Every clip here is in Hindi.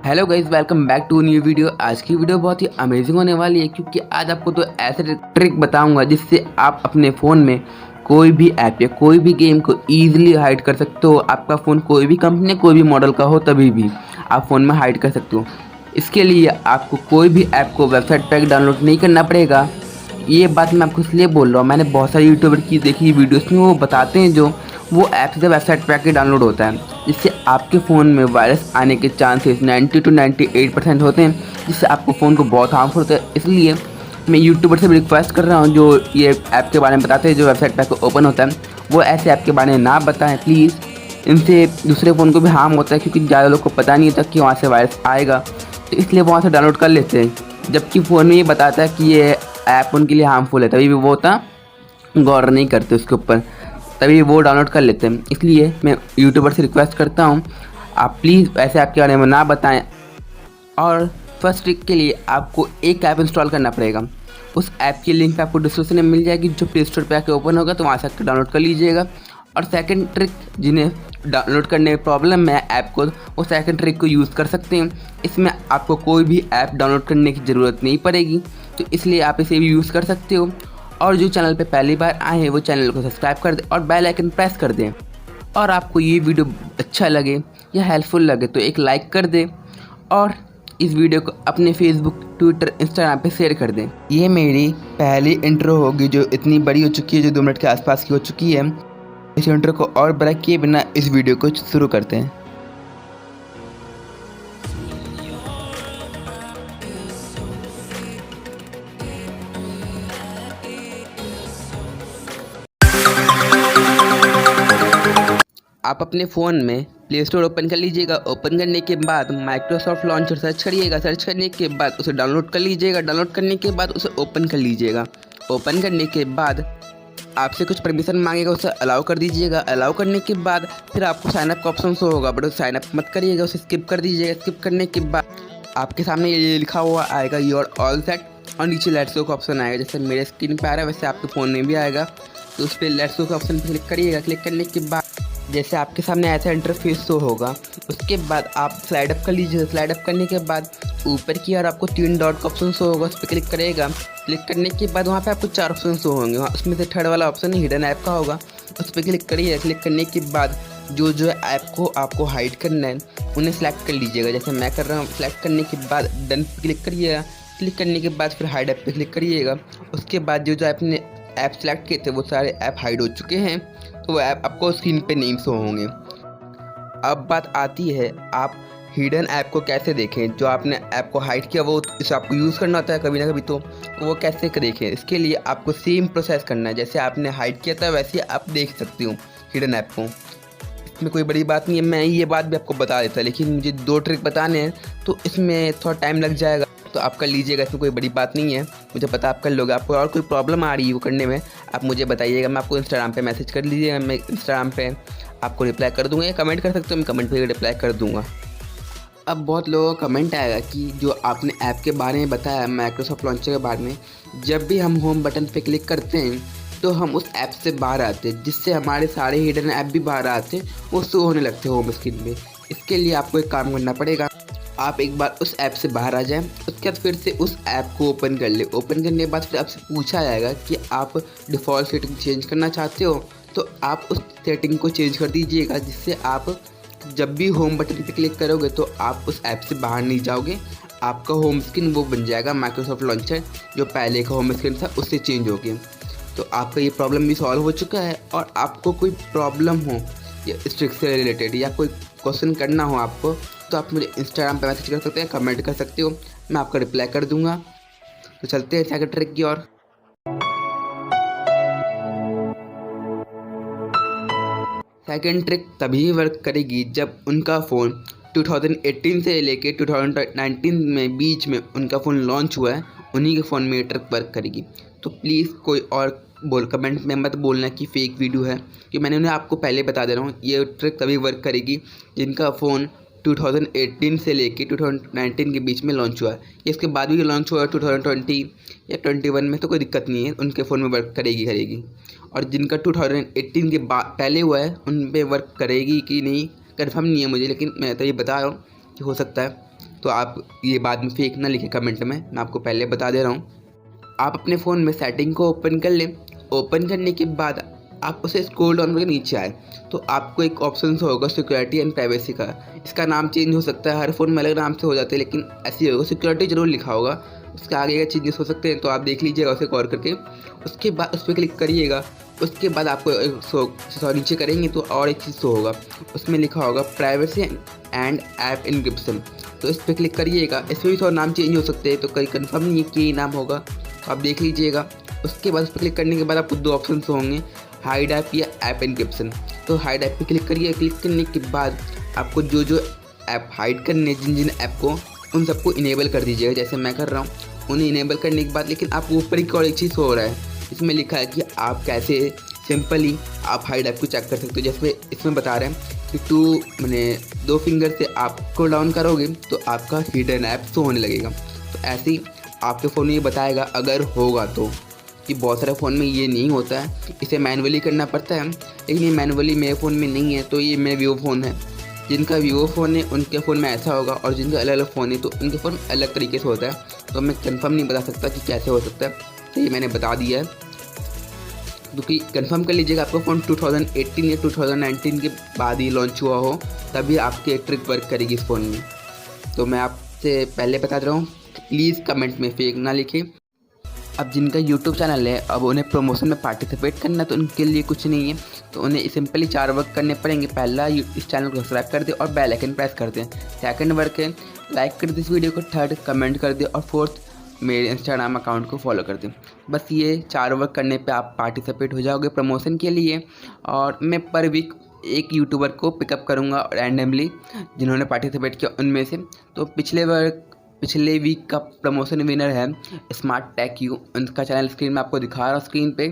Hello guys, welcome back to new video. आज की वीडियो बहुत ही अमेजिंग होने वाली है क्योंकि आज आपको तो ऐसे ट्रिक बताऊंगा जिससे आप अपने फ़ोन में कोई भी ऐप या कोई भी गेम को ईजिली हाइड कर सकते हो। आपका फ़ोन कोई भी कंपनी कोई भी मॉडल का हो तभी भी आप फ़ोन में हाइड कर सकते हो। इसके लिए आपको कोई भी ऐप को वेबसाइट पर डाउनलोड नहीं करना पड़ेगा। ये बात मैं आपको इसलिए बोल रहा हूँ, मैंने बहुत सारे यूट्यूबर की देखी वीडियोस में वो बताते हैं जो वो ऐप से वेबसाइट पर आके डाउनलोड होता है, जिससे आपके फ़ोन में वायरस आने के चांसेस 90 to 98% होते हैं, जिससे आपको फ़ोन को बहुत हार्मफुल होता है। इसलिए मैं यूट्यूबर से भी रिक्वेस्ट कर रहा हूँ जो ये ऐप के बारे में बताते हैं जो वेबसाइट पर आके ओपन होता है, वो ऐसे ऐप के बारे में ना बताएं प्लीज़। इनसे दूसरे फ़ोन को भी हार्म होता है क्योंकि ज़्यादा लोग को पता नहीं होता कि वहाँ से वायरस आएगा, तो इसलिए वहाँ से डाउनलोड कर लेते हैं। जबकि फ़ोन में ये बताता है कि ये ऐप उनके लिए हार्मफुल है, तभी भी वो होता गौर नहीं करते उसके ऊपर, तभी वो डाउनलोड कर लेते हैं। इसलिए मैं यूट्यूबर से रिक्वेस्ट करता हूँ आप प्लीज़ ऐसे ऐप के बारे में ना बताएं। और फर्स्ट ट्रिक के लिए आपको एक ऐप इंस्टॉल करना पड़ेगा। उस ऐप की लिंक आपको डिस्क्रिप्शन में मिल जाएगी, जो प्ले स्टोर पर आके ओपन होगा तो वहाँ से डाउनलोड कर लीजिएगा। और सेकंड ट्रिक, जिन्हें डाउनलोड करने में प्रॉब्लम है ऐप को, वो सेकंड ट्रिक को यूज़ कर सकते हैं। इसमें आपको कोई भी ऐप डाउनलोड करने की ज़रूरत नहीं पड़ेगी, तो इसलिए आप इसे भी यूज़ कर सकते हो। और जो चैनल पे पहली बार आए हैं वो चैनल को सब्सक्राइब कर दें और बेल आइकन प्रेस कर दें। और आपको ये वीडियो अच्छा लगे या हेल्पफुल लगे तो एक लाइक कर दें और इस वीडियो को अपने फेसबुक, ट्विटर, इंस्टाग्राम पे शेयर कर दें। ये मेरी पहली इंट्रो होगी जो इतनी बड़ी हो चुकी है, जो 2 मिनट के आसपास की हो चुकी है। इस इंट्रो को और बड़ा किए बिना इस वीडियो को शुरू करते हैं। आप अपने फ़ोन में प्ले स्टोर ओपन कर लीजिएगा। ओपन करने के बाद माइक्रोसॉफ्ट लॉन्चर सर्च करिएगा। सर्च करने के बाद उसे डाउनलोड कर लीजिएगा। डाउनलोड करने के बाद उसे ओपन कर लीजिएगा। ओपन करने के बाद आपसे कुछ परमिशन मांगेगा, उसे अलाउ कर दीजिएगा। अलाउ करने के बाद फिर आपको साइनअप का ऑप्शन शो होगा, बट उसे साइनअप मत करिएगा, उसे स्किप कर दीजिएगा। स्किप करने के बाद आपके सामने ये लिखा हुआ आएगा योर ऑल सेट, और नीचे लेट्स गो का ऑप्शन आएगा। जैसे मेरे स्क्रीन पर आ रहा है वैसे आपके फ़ोन में भी आएगा, तो उस पर लेट्स गो का ऑप्शन पर क्लिक करिएगा। क्लिक करने के बाद जैसे आपके सामने ऐसा इंटरफेस शो होगा, उसके बाद आप स्लाइड अप कर लीजिए। स्लाइड अप करने के बाद ऊपर की ओर आपको 3 डॉट का ऑप्शन शो होगा, उस पर क्लिक करेगा। क्लिक करने के बाद वहाँ पे आपको 4 ऑप्शन शो होंगे, वहाँ उसमें से थर्ड वाला ऑप्शन हिडन ऐप का होगा, उस पर क्लिक करिए। क्लिक करने के बाद जो ऐप को आपको हाइड करना है उन्हें सेलेक्ट कर लीजिएगा, जैसे मैं कर रहा हूँ। सेलेक्ट करने के बाद डन पर क्लिक करिएगा। क्लिक करने के बाद फिर हाइड ऐप पर क्लिक करिएगा। उसके बाद जो आपने ऐप सेलेक्ट किए थे वो सारे ऐप हाइड हो चुके हैं, तो वो ऐप आपको स्क्रीन पे नहीं शो होंगे। अब बात आती है आप हिडन ऐप को कैसे देखें। जो आपने ऐप को हाइड किया वो इसे आपको यूज़ करना होता है कभी ना कभी, तो वो कैसे देखें। इसके लिए आपको सेम प्रोसेस करना है, जैसे आपने हाइड किया था वैसे आप देख सकते हो हिडन ऐप को। इसमें कोई बड़ी बात नहीं है, मैं ये बात भी आपको बता देता, लेकिन मुझे 2 ट्रिक बताने हैं तो इसमें थोड़ा टाइम लग जाएगा, तो आप कर लीजिएगा। इसमें कोई बड़ी बात नहीं है, मुझे पता आप कर लोगे। आपको और कोई प्रॉब्लम आ रही है वो करने में आप मुझे बताइएगा, मैं आपको इंस्टाग्राम पे मैसेज कर लीजिएगा, मैं इंस्टाग्राम पे आपको रिप्लाई कर दूँगा, या कमेंट कर सकते हो, मैं कमेंट पे रिप्लाई कर दूँगा। अब बहुत लोगों का कमेंट आएगा कि जो आपने ऐप के बारे में बताया माइक्रोसॉफ्ट लॉन्चर के बारे में, जब भी हम होम बटन पे क्लिक करते हैं तो हम उस ऐप से बाहर आते हैं, जिससे हमारे सारे हिडन ऐप भी बाहर आते हैं, वो शो होने लगते हैं होम स्क्रीन में। इसके लिए आपको एक काम करना पड़ेगा, आप एक बार उस ऐप से बाहर आ जाएं, उसके बाद फिर से उस ऐप को ओपन कर ले। ओपन करने के बाद फिर आपसे पूछा जाएगा कि आप डिफ़ॉल्ट सेटिंग चेंज करना चाहते हो, तो आप उस सेटिंग को चेंज कर दीजिएगा, जिससे आप जब भी होम बटन पे क्लिक करोगे तो आप उस ऐप से बाहर नहीं जाओगे। आपका होम स्क्रीन वो बन जाएगा माइक्रोसॉफ्ट लॉन्चर, जो पहले का होम स्क्रीन था उससे चेंज हो गया। तो आपका ये प्रॉब्लम भी सॉल्व हो चुका है। और आपको कोई प्रॉब्लम हो या इस ट्रिक से रिलेटेड या कोई क्वेश्चन करना हो आपको, तो आप मुझे इंस्टाग्राम पे मैसेज कर सकते हैं, कमेंट कर सकते हो, मैं आपका रिप्लाई कर दूंगा। तो चलते हैं सेकंड ट्रिक की ओर। सेकंड ट्रिक तभी वर्क करेगी जब उनका फ़ोन 2018 से लेके 2019 में बीच में उनका फ़ोन लॉन्च हुआ है, उन्हीं के फ़ोन में ये ट्रिक वर्क करेगी। तो प्लीज़ कोई और कमेंट में मत बोलना कि फेक वीडियो है, कि मैंने उन्हें आपको पहले बता दे रहा हूँ, ये ट्रिक तभी वर्क करेगी जिनका फ़ोन 2018 से लेके 2019 के बीच में लॉन्च हुआ है। इसके बाद भी लॉन्च हुआ है 2020 या 21 में, तो कोई दिक्कत नहीं है, उनके फ़ोन में वर्क करेगी। और जिनका 2018 के बाद पहले हुआ है उन पे वर्क करेगी कि नहीं कंफर्म नहीं है मुझे, लेकिन मैं तो ये बता रहा हूँ कि हो सकता है। तो आप ये बाद में फेक ना लिखें कमेंट में, मैं आपको पहले बता दे रहा हूँ। आप अपने फ़ोन में सेटिंग को ओपन कर लें। ओपन करने के बाद आप उसे स्क्रॉल डाउन करके नीचे आए तो आपको एक ऑप्शन होगा सिक्योरिटी एंड प्राइवेसी का। इसका नाम चेंज हो सकता है, हर फ़ोन में अलग नाम से हो जाते हैं, लेकिन ऐसे ही होगा, सिक्योरिटी जरूर लिखा होगा। उसके आगे का चेंजेस हो सकते हैं, तो आप देख लीजिएगा उसे गौर करके। उसके बाद उस पर क्लिक करिएगा। उसके बाद आपको नीचे करेंगे तो और एक चीज़ शो होगा, उसमें लिखा होगा प्राइवेसी एंड ऐप इनक्रिप्शन। तो इस पर क्लिक करिएगा। इसमें भी थोड़ा नाम चेंज हो सकते हैं, तो कहीं कन्फर्म नहीं है कि ये नाम होगा, तो आप देख लीजिएगा। उसके बाद उस पर क्लिक करने के बाद आपको दो ऑप्शन होंगे, हाइड ऐप या ऐप इनक्रिप्शन। तो हाइड ऐप पे क्लिक करिए। क्लिक करने के बाद आपको जो जो ऐप हाइड करने, जिन जिन ऐप को, उन सबको इनेबल कर दीजिएगा, जैसे मैं कर रहा हूँ। उन्हें इनेबल करने के बाद लेकिन आपको ऊपर की और एक चीज़ हो रहा है, इसमें लिखा है कि आप कैसे सिंपली आप हाइड ऐप को चेक कर सकते हो। जैसे इसमें बता रहे हैं कि दो फिंगर से आप स्क्रॉल डाउन करोगे तो आपका हिडन ऐप शो होने लगेगा। तो ऐसे ही आपके फ़ोन में ये बताएगा अगर होगा तो। कि बहुत सारे फ़ोन में ये नहीं होता है, इसे मैनुअली करना पड़ता है, लेकिन ये मैनुअली मेरे फ़ोन में नहीं है। तो ये मेरा वीवो फ़ोन है, जिनका वीवो फ़ोन है उनके फ़ोन में ऐसा होगा, और जिनका अलग अलग फ़ोन है तो उनके फ़ोन अलग तरीके से होता है। तो मैं कंफर्म नहीं बता सकता कि कैसे हो सकता है, तो ये मैंने बता दिया है। क्योंकि कंफर्म कर लीजिएगा आपका फ़ोन 2018 या 2019 के बाद ही लॉन्च हुआ हो, तभी आपके ट्रिक वर्क करेगी इस फ़ोन में। तो मैं आपसे पहले बता रहा हूँ, प्लीज़ कमेंट में फेक ना लिखें। अब जिनका यूट्यूब चैनल है, अब उन्हें प्रमोशन में पार्टिसिपेट करना, तो उनके लिए कुछ नहीं है, तो उन्हें सिंपली 4 वर्क करने पड़ेंगे। पहला, इस चैनल को सब्सक्राइब कर दे और बेल आइकन प्रेस कर दें। सेकंड वर्क है, लाइक कर दे इस वीडियो को। थर्ड, कमेंट कर दे। और फोर्थ, मेरे इंस्टाग्राम अकाउंट को फॉलो कर दें। बस ये 4 वर्क करने पे आप पार्टिसिपेट हो जाओगे प्रमोशन के लिए। और मैं पर वीक एक यूट्यूबर को पिकअप करूँगा रैंडमली, जिन्होंने पार्टिसिपेट किया उनमें से। तो पिछले वीक का प्रमोशन विनर है स्मार्ट टेक यू, उनका चैनल स्क्रीन में आपको दिखा रहा हूँ स्क्रीन पे,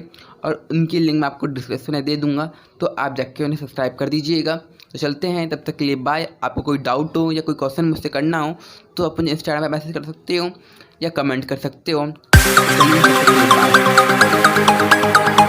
और उनकी लिंक मैं आपको डिस्क्रिप्शन में दे दूंगा, तो आप जाके उन्हें सब्सक्राइब कर दीजिएगा। तो चलते हैं, तब तक के लिए बाय। आपको कोई डाउट हो या कोई क्वेश्चन मुझसे करना हो तो आप मुझे इंस्टाग्राम पर मैसेज कर सकते हो या कमेंट कर सकते हो। चलिए, तब तक के लिए बाय।